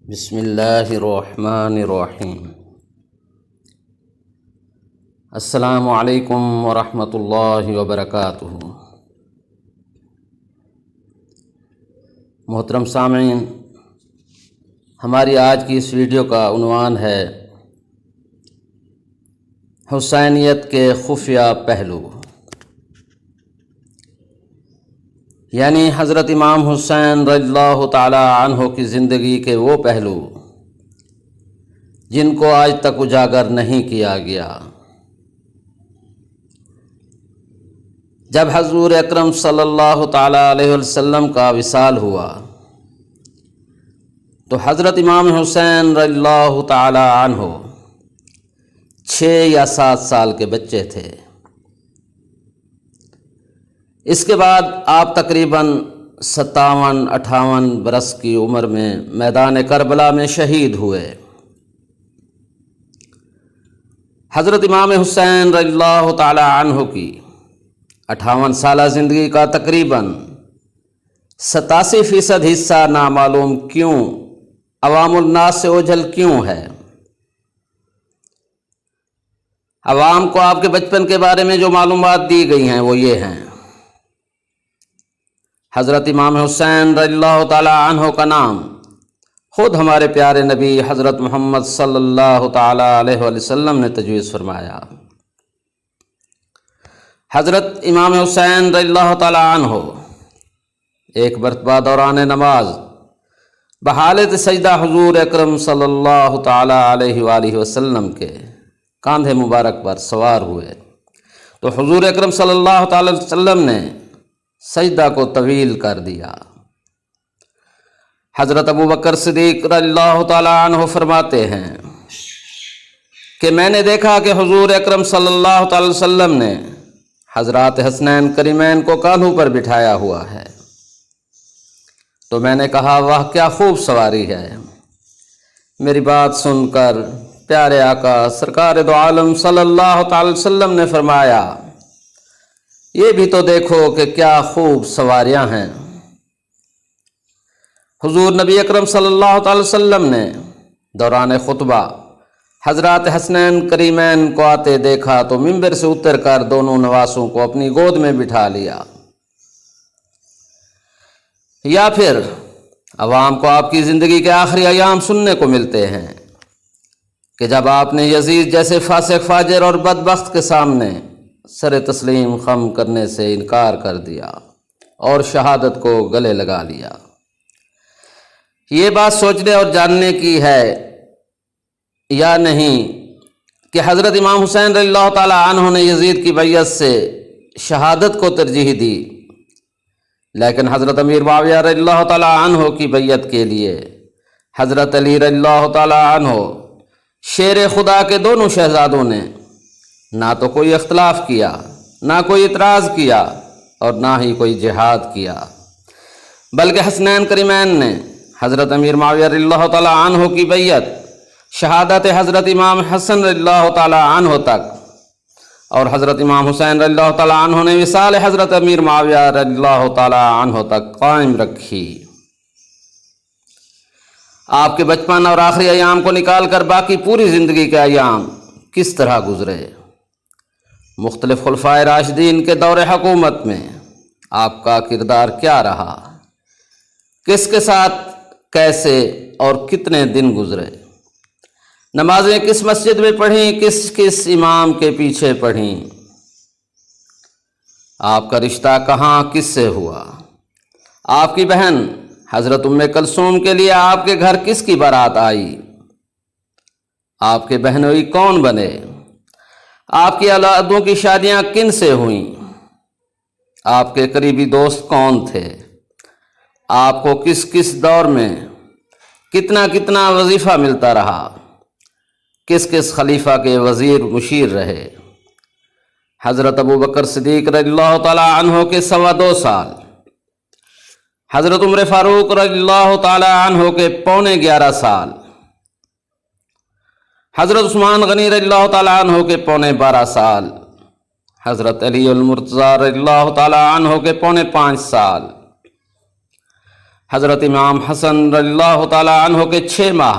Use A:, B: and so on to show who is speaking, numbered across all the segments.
A: بسم اللہ الرحمن الرحیم۔ السلام علیکم ورحمۃ اللہ وبرکاتہ۔ محترم سامعین، ہماری آج کی اس ویڈیو کا عنوان ہے حسینیت کے خفیہ پہلو، یعنی حضرت امام حسین رضی اللہ تعالی عنہ کی زندگی کے وہ پہلو جن کو آج تک اجاگر نہیں کیا گیا۔ جب حضور اکرم صلی اللہ تعالی علیہ وسلم کا وصال ہوا تو حضرت امام حسین رضی اللہ تعالی عنہ 6 یا 7 سال کے بچے تھے۔ اس کے بعد آپ تقریباً 57-58 برس کی عمر میں میدان کربلا میں شہید ہوئے۔ حضرت امام حسین رضی اللہ تعالی عنہ کی 58 سالہ زندگی کا تقریباً 87% حصہ نامعلوم کیوں عوام الناس سے اوجھل کیوں ہے۔ عوام کو آپ کے بچپن کے بارے میں جو معلومات دی گئی ہیں وہ یہ ہیں: حضرت امام حسین رضی اللہ تعالی عنہ کا نام خود ہمارے پیارے نبی حضرت محمد صلی اللہ تعالی علیہ وسلم نے تجویز فرمایا۔ حضرت امام حسین رضی اللہ تعالی عنہ ایک مرتبہ دوران نماز بحالت سجدہ حضور اکرم صلی اللہ تعالی علیہ وآلہ وسلم کے کاندھے مبارک پر سوار ہوئے تو حضور اکرم صلی اللہ تعالی وسلم نے سجدہ کو طویل کر دیا۔ حضرت ابو بکر صدیق رضی اللہ تعالی عنہ فرماتے ہیں کہ میں نے دیکھا کہ حضور اکرم صلی اللہ تعالی وسلم نے حضرات حسنین کریمین کو کاندھوں پر بٹھایا ہوا ہے، تو میں نے کہا واہ کیا خوب سواری ہے۔ میری بات سن کر پیارے آقا سرکار دو عالم صلی اللہ تعالی وسلم نے فرمایا یہ بھی تو دیکھو کہ کیا خوب سواریاں ہیں۔ حضور نبی اکرم صلی اللہ تعالی وسلم نے دوران خطبہ حضرات حسنین کریمین کو آتے دیکھا تو منبر سے اتر کر دونوں نواسوں کو اپنی گود میں بٹھا لیا۔ یا پھر عوام کو آپ کی زندگی کے آخری ایام سننے کو ملتے ہیں کہ جب آپ نے یزید جیسے فاسق فاجر اور بدبخت کے سامنے سر تسلیم خم کرنے سے انکار کر دیا اور شہادت کو گلے لگا لیا۔ یہ بات سوچنے اور جاننے کی ہے یا نہیں کہ حضرت امام حسین رضی اللہ تعالی عنہ نے یزید کی بیعت سے شہادت کو ترجیح دی، لیکن حضرت امیر معاویہ رضی اللہ تعالی عنہ کی بیعت کے لیے حضرت علی رضی اللہ تعالی عنہ شیر خدا کے دونوں شہزادوں نے نہ تو کوئی اختلاف کیا، نہ کوئی اعتراض کیا اور نہ ہی کوئی جہاد کیا، بلکہ حسنین کریمین نے حضرت امیر معاویہ رضی اللہ تعالی عنہ کی بیعت شہادت حضرت امام حسن رضی اللہ تعالی عنہ تک اور حضرت امام حسین رضی اللہ تعالی عنہ نے وصال حضرت امیر معاویہ رضی اللہ تعالی عنہ تک قائم رکھی۔ آپ کے بچپن اور آخری ایام کو نکال کر باقی پوری زندگی کے ایام کس طرح گزرے؟ مختلف خلفائے راشدین کے دور حکومت میں آپ کا کردار کیا رہا؟ کس کے ساتھ کیسے اور کتنے دن گزرے؟ نمازیں کس مسجد میں پڑھیں، کس کس امام کے پیچھے پڑھیں؟ آپ کا رشتہ کہاں کس سے ہوا؟ آپ کی بہن حضرت ام کلثوم کے لیے آپ کے گھر کس کی بارات آئی؟ آپ کے بہنوئی کون بنے؟ آپ کی اولادوں کی شادیاں کن سے ہوئیں؟ آپ کے قریبی دوست کون تھے؟ آپ کو کس کس دور میں کتنا کتنا وظیفہ ملتا رہا؟ کس کس خلیفہ کے وزیر مشیر رہے؟ حضرت ابو بکر صدیق رضی اللہ تعالی عنہ کے 2.25 سال، حضرت عمر فاروق رضی اللہ تعالی عنہ کے 11.25 سال، حضرت عثمان غنی رضی اللہ تعالی عنہ کے 12.25 سال، حضرت علی المرتضیٰ رضی اللہ تعالی عنہ کے 5.25 سال، حضرت امام حسن رضی اللہ تعالیٰ عنہ کے 6 ماہ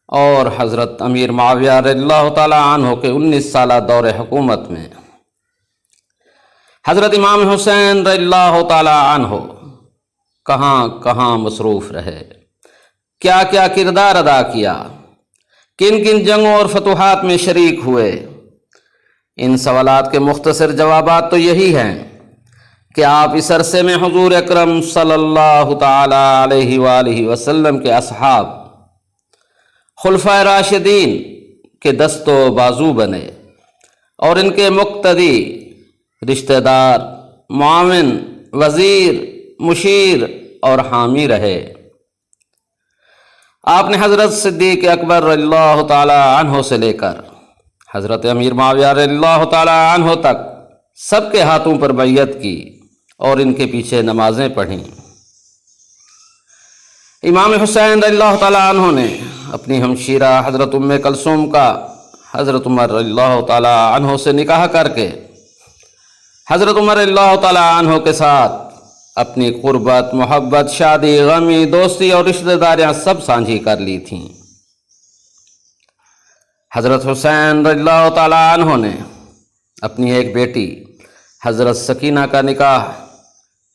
A: اور حضرت امیر معاویہ رضی اللہ تعالیٰ عنہ کے 19 سالہ دور حکومت میں حضرت امام حسین رضی اللہ تعالیٰ عنہ کہاں کہاں مصروف رہے، کیا کیا کردار ادا کیا، کن کن جنگوں اور فتوحات میں شریک ہوئے؟ ان سوالات کے مختصر جوابات تو یہی ہیں کہ آپ اس عرصے میں حضور اکرم صلی اللہ تعالی علیہ وآلہ وسلم کے اصحاب خلفائے راشدین کے دست و بازو بنے اور ان کے مقتدی، رشتہ دار، معاون، وزیر، مشیر اور حامی رہے۔ آپ نے حضرت صدیق اکبر رضی اللہ تعالی عنہ سے لے کر حضرت امیر معاویہ رضی اللہ تعالی عنہ تک سب کے ہاتھوں پر بیعت کی اور ان کے پیچھے نمازیں پڑھیں۔ امام حسین رضی اللہ تعالی عنہ نے اپنی ہمشیرہ حضرت ام کلثوم کا حضرت عمر رضی اللہ تعالی عنہ سے نکاح کر کے حضرت عمر رضی اللہ تعالی عنہ کے ساتھ اپنی قربت، محبت، شادی، غمی، دوستی اور رشتہ داریاں سب سانجھی کر لی تھیں۔ حضرت حسین رضی اللہ تعالی عنہ نے اپنی ایک بیٹی حضرت سکینہ کا نکاح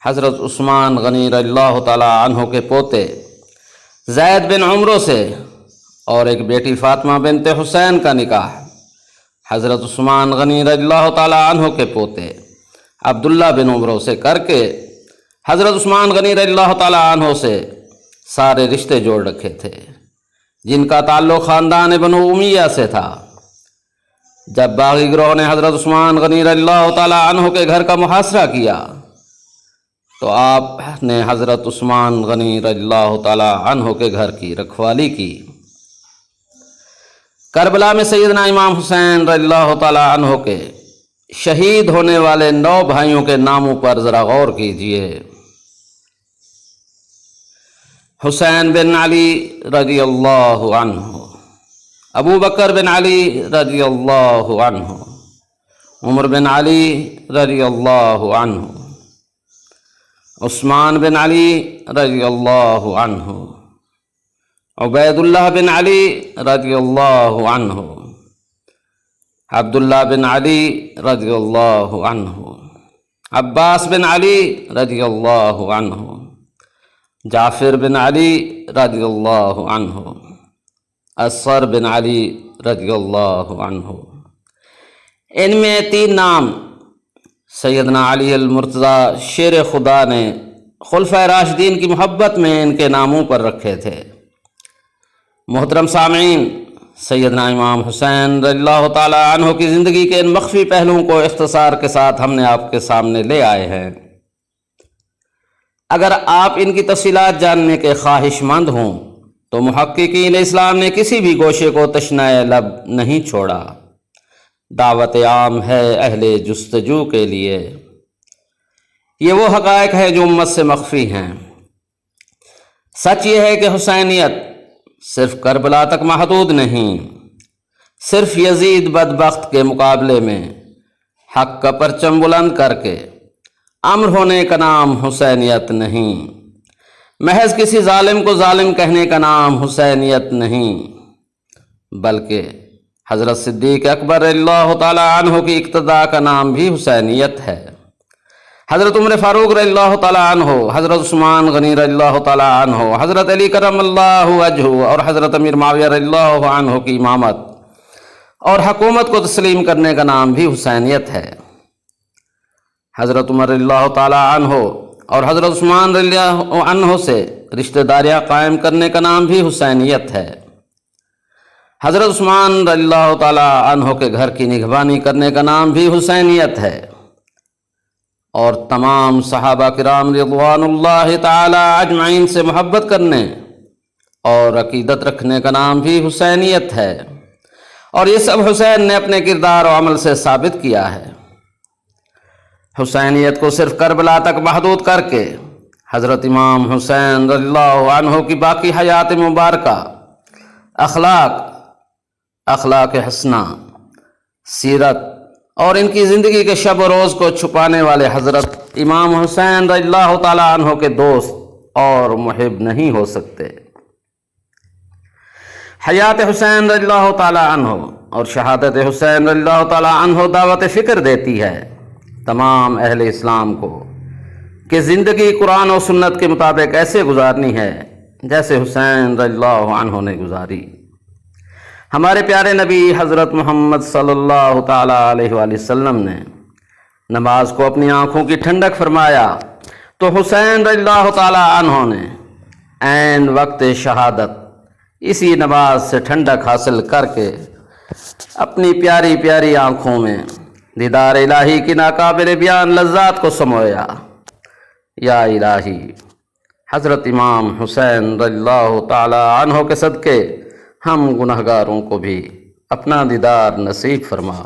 A: حضرت عثمان غنی رضی اللہ تعالی عنہ کے پوتے زید بن عمرو سے اور ایک بیٹی فاطمہ بنت حسین کا نکاح حضرت عثمان غنی رضی اللہ تعالی عنہ کے پوتے عبداللہ بن عمرو سے کر کے حضرت عثمان غنی رضی اللہ تعالی عنہ سے سارے رشتے جوڑ رکھے تھے، جن کا تعلق خاندان بنو امیہ سے تھا۔ جب باغی گروہ نے حضرت عثمان غنی رضی اللہ تعالی عنہ کے گھر کا محاصرہ کیا تو آپ نے حضرت عثمان غنی رضی اللہ تعالی عنہ کے گھر کی رکھوالی کی۔ کربلا میں سیدنا امام حسین رضی اللہ تعالی عنہ کے شہید ہونے والے 9 بھائیوں کے ناموں پر ذرا غور کیجیے۔ حسین بن علی رضی اللہ عنہ، ابو بکر بن علی رضی اللہ عنہ، عمر بن علی رضی اللہ عنہ، عثمان بن علی رضی اللہ عنہ، عبید اللہ بن علی رضی اللہ عنہ، عبداللہ بن علی رضی اللہ عنہ، عباس بن علی رضی اللہ عنہ، جعفر بن علی رضی اللہ عنہ، اصغر بن علی رضی اللہ عنہ۔ ان میں 3 نام سیدنا علی المرتضی شیر خدا نے خلفائے راشدین کی محبت میں ان کے ناموں پر رکھے تھے۔ محترم سامعین، سیدنا امام حسین رضی اللہ تعالی عنہ کی زندگی کے ان مخفی پہلوؤں کو اختصار کے ساتھ ہم نے آپ کے سامنے لے آئے ہیں۔ اگر آپ ان کی تفصیلات جاننے کے خواہش مند ہوں تو محققین اسلام نے کسی بھی گوشے کو تشنۂ لب نہیں چھوڑا۔ دعوت عام ہے اہل جستجو کے لیے، یہ وہ حقائق ہے جو امت سے مخفی ہیں۔ سچ یہ ہے کہ حسینیت صرف کربلا تک محدود نہیں، صرف یزید بدبخت کے مقابلے میں حق کا پرچم بلند کر کے امر ہونے کا نام حسینیت نہیں، محض کسی ظالم کو ظالم کہنے کا نام حسینیت نہیں، بلکہ حضرت صدیق اکبر رضی اللہ تعالی عنہ کی اقتداء کا نام بھی حسینیت ہے۔ حضرت عمر فاروق رضی اللہ تعالی عنہ، حضرت عثمان غنی رضی اللہ تعالی عنہ، حضرت علی کرم اللہ وجہہ اور حضرت امیر معاویہ رضی اللہ عنہ کی امامت اور حکومت کو تسلیم کرنے کا نام بھی حسینیت ہے۔ حضرت عمر رضی اللہ تعالی عنہ اور حضرت عثمان رضی اللہ عنہ سے رشتہ داریاں قائم کرنے کا نام بھی حسینیت ہے۔ حضرت عثمان رضی اللہ تعالی عنہ کے گھر کی نگہبانی کرنے کا نام بھی حسینیت ہے، اور تمام صحابہ کرام رضوان اللہ تعالی اجمعین سے محبت کرنے اور عقیدت رکھنے کا نام بھی حسینیت ہے، اور یہ سب حسین نے اپنے کردار و عمل سے ثابت کیا ہے۔ حسینیت کو صرف کربلا تک محدود کر کے حضرت امام حسین رضی اللہ عنہ کی باقی حیات مبارکہ اخلاق حسنہ، سیرت اور ان کی زندگی کے شب و روز کو چھپانے والے حضرت امام حسین رضی اللہ تعالی عنہ کے دوست اور محب نہیں ہو سکتے۔ حیات حسین رضی اللہ تعالی عنہ اور شہادت حسین رضی اللہ تعالی عنہ دعوت فکر دیتی ہے تمام اہل اسلام کو کہ زندگی قرآن و سنت کے مطابق ایسے گزارنی ہے جیسے حسین رضی اللہ عنہ نے گزاری۔ ہمارے پیارے نبی حضرت محمد صلی اللہ تعالی علیہ وآلہ وسلم نے نماز کو اپنی آنکھوں کی ٹھنڈک فرمایا تو حسین رضی اللہ تعالی عنہ نے عین وقت شہادت اسی نماز سے ٹھنڈک حاصل کر کے اپنی پیاری پیاری آنکھوں میں دیدار الہی کی ناقابل بیان لذات کو سمویا۔ یا الہی، حضرت امام حسین رضی اللہ تعالی عنہ کے صدقے ہم گنہگاروں کو بھی اپنا دیدار نصیب فرما۔